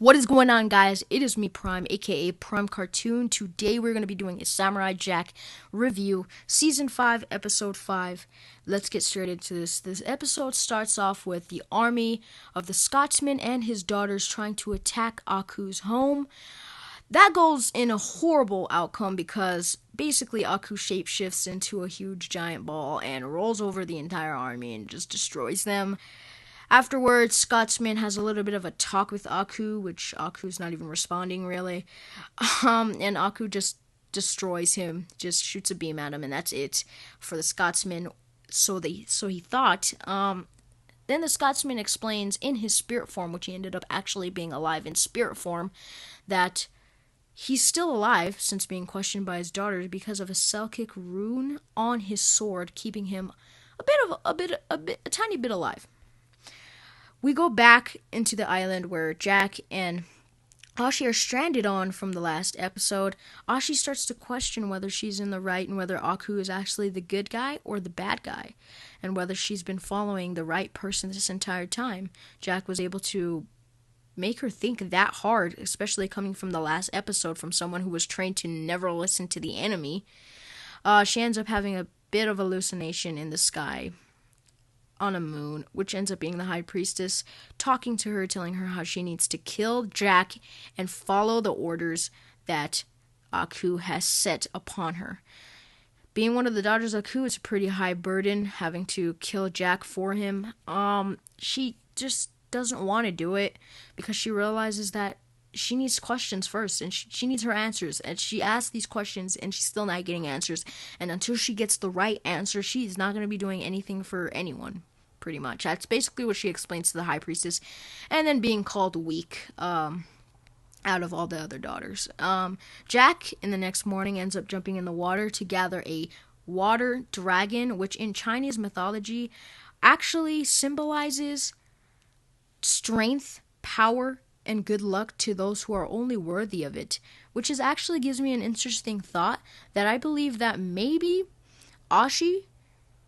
What is going on, guys? It is me, Prime, aka Prime Cartoon. Today we're going to be doing a Samurai Jack review, Season 5, Episode 5. Let's get straight into this. This episode starts off with the army of the Scotsman and his daughters trying to attack Aku's home. That goes in a horrible outcome because basically Aku shapeshifts into a huge giant ball and rolls over the entire army and just destroys them. Afterwards, Scotsman has a little bit of a talk with Aku, which Aku's not even responding really. And Aku just destroys him, just shoots a beam at him, and that's it for the Scotsman. So he thought. Then the Scotsman explains in his spirit form, which he ended up actually being alive in spirit form, that he's still alive since being questioned by his daughters because of a Selkic rune on his sword, keeping him a tiny bit alive. We go back into the island where Jack and Ashi are stranded on from the last episode. Ashi starts to question whether she's in the right and whether Aku is actually the good guy or the bad guy, and whether she's been following the right person this entire time. Jack was able to make her think that hard, especially coming from the last episode from someone who was trained to never listen to the enemy. She ends up having a bit of hallucination in the sky on a moon, which ends up being the High Priestess talking to her, telling her how she needs to kill Jack and follow the orders that Aku has set upon her. Being one of the daughters of Aku, it's a pretty high burden having to kill Jack for him. She just doesn't want to do it because she realizes that she needs questions first, and she needs her answers, and she asks these questions and she's still not getting answers, and until she gets the right answer, she's not going to be doing anything for anyone, pretty much. That's basically what she explains to the High Priestess, and then being called weak out of all the other daughters. Jack, in the next morning, ends up jumping in the water to gather a water dragon, which in Chinese mythology actually symbolizes strength, power, and good luck to those who are only worthy of it, which actually gives me an interesting thought that I believe that maybe Ashi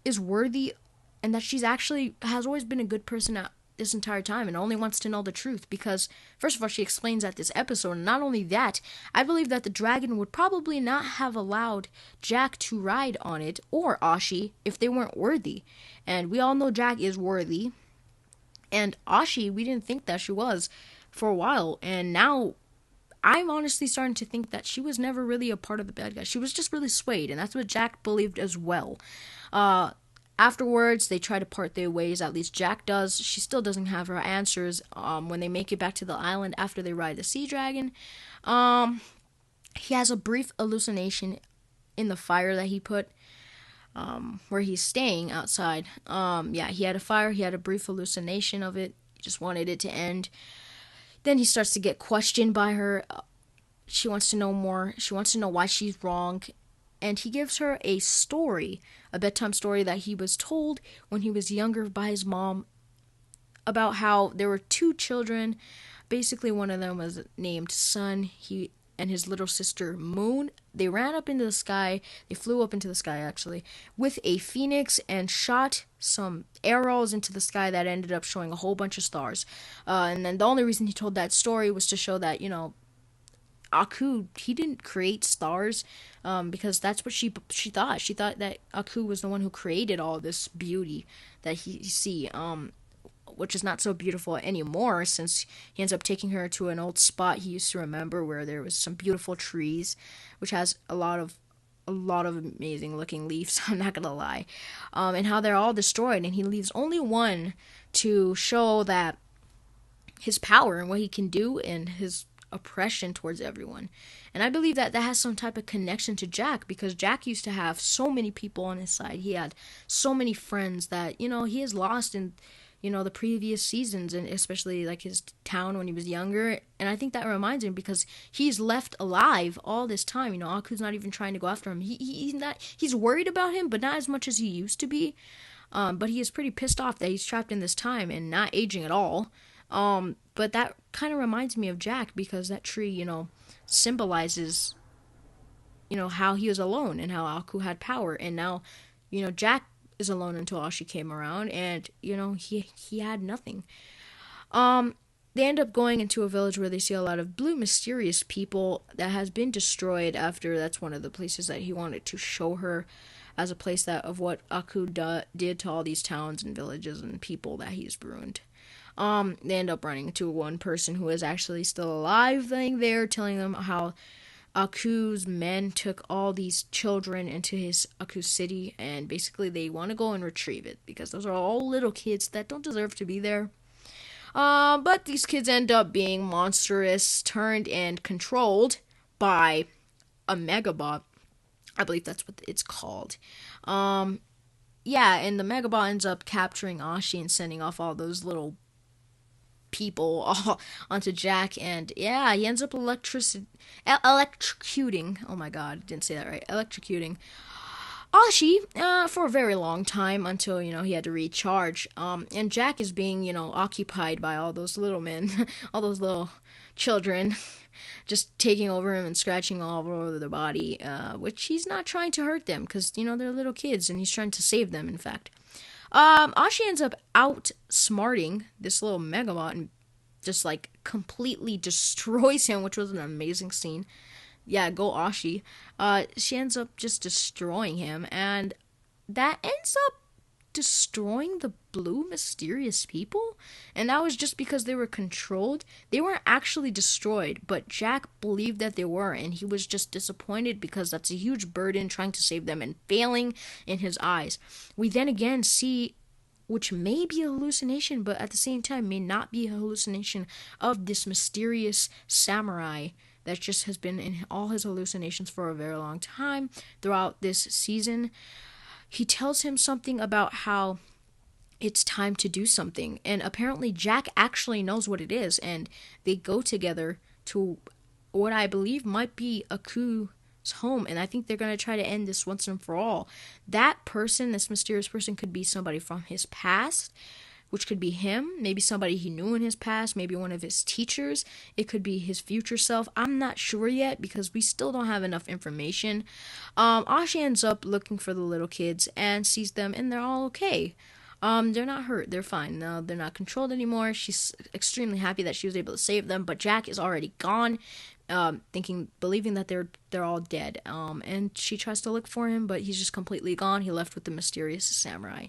is worthy and that she's actually has always been a good person this entire time and only wants to know the truth, because first of all, she explains that this episode, and not only that, I believe that the dragon would probably not have allowed Jack to ride on it or Ashi if they weren't worthy, and we all know Jack is worthy, and Ashi, we didn't think that she was for a while, and now I'm honestly starting to think that she was never really a part of the bad guys. She was just really swayed, and that's what Jack believed as well. Afterwards, they try to part their ways, at least Jack does. She still doesn't have her answers when they make it back to the island after they ride the sea dragon. He has a brief hallucination in the fire that he put where he's staying outside. He had a fire, he had a brief hallucination of it, he just wanted it to end. Then he starts to get questioned by her. She wants to know more. She wants to know why she's wrong. And he gives her a story, a bedtime story that he was told when he was younger by his mom, about how there were two children. Basically, one of them was named Sun. He and his little sister Moon. They ran up into the sky. They flew up into the sky, actually, with a phoenix and shot some arrows into the sky that ended up showing a whole bunch of stars. And then the only reason he told that story was to show that, Aku, he didn't create stars, because that's what she thought. She thought that Aku was the one who created all this beauty that he see, which is not so beautiful anymore, since he ends up taking her to an old spot he used to remember where there was some beautiful trees, which has a lot of amazing looking leaves, I'm not gonna lie, and how they're all destroyed, and he leaves only one to show that his power and what he can do and his oppression towards everyone. And I believe that has some type of connection to Jack, because Jack used to have so many people on his side. He had so many friends that, he has lost in the previous seasons, and especially like his town when he was younger. And I think that reminds him, because he's left alive all this time. Aku's not even trying to go after him. He's worried about him, but not as much as he used to be. But he is pretty pissed off that he's trapped in this time and not aging at all. But that kind of reminds me of Jack, because that tree, symbolizes, how he was alone and how Aku had power. And now, Jack is alone until Ashi came around, and, he had nothing. they end up going into a village where they see a lot of blue mysterious people that has been destroyed after that's one of the places that he wanted to show her as a place that of what Aku did to all these towns and villages and people that he's ruined. They end up running into one person who is actually still alive laying there, telling them how Aku's men took all these children into his Aku city, and basically they want to go and retrieve it because those are all little kids that don't deserve to be there. But these kids end up being monstrous, turned and controlled by a Megabot. I believe that's what it's called. Yeah, and the Megabot ends up capturing Ashi and sending off all those little people all onto Jack, and yeah, he ends up electrocuting. Oh my god, I didn't say that right. Electrocuting Ashi for a very long time until he had to recharge. And Jack is being occupied by all those little men, all those little children, just taking over him and scratching all over their body, which he's not trying to hurt them because they're little kids and he's trying to save them. In fact, Ashi ends up outsmarting this little Megabot and just like completely destroys him, which was an amazing scene. Yeah, go Ashi. She ends up just destroying him, and that ends up destroying the blue mysterious people, and that was just because they were controlled. They weren't actually destroyed, but Jack believed that they were, and he was just disappointed because that's a huge burden trying to save them and failing in his eyes. We then again see, which may be a hallucination, but at the same time may not be a hallucination, of this mysterious samurai that just has been in all his hallucinations for a very long time throughout this season. He tells him something about how it's time to do something, and apparently Jack actually knows what it is, and they go together to what I believe might be Aku's home, and I think they're going to try to end this once and for all. That person, this mysterious person, could be somebody from his past, which could be him, maybe somebody he knew in his past, maybe one of his teachers. It could be his future self. I'm not sure yet because we still don't have enough information. Ashi ends up looking for the little kids and sees them, and they're all okay. They're not hurt. They're fine. No, they're not controlled anymore. She's extremely happy that she was able to save them, but Jack is already gone, believing that they're all dead. And she tries to look for him, but he's just completely gone. He left with the mysterious samurai.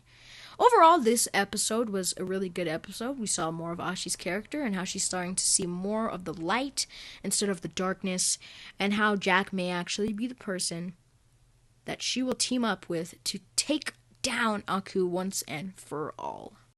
Overall, this episode was a really good episode. We saw more of Ashi's character and how she's starting to see more of the light instead of the darkness, and how Jack may actually be the person that she will team up with to take down Aku once and for all.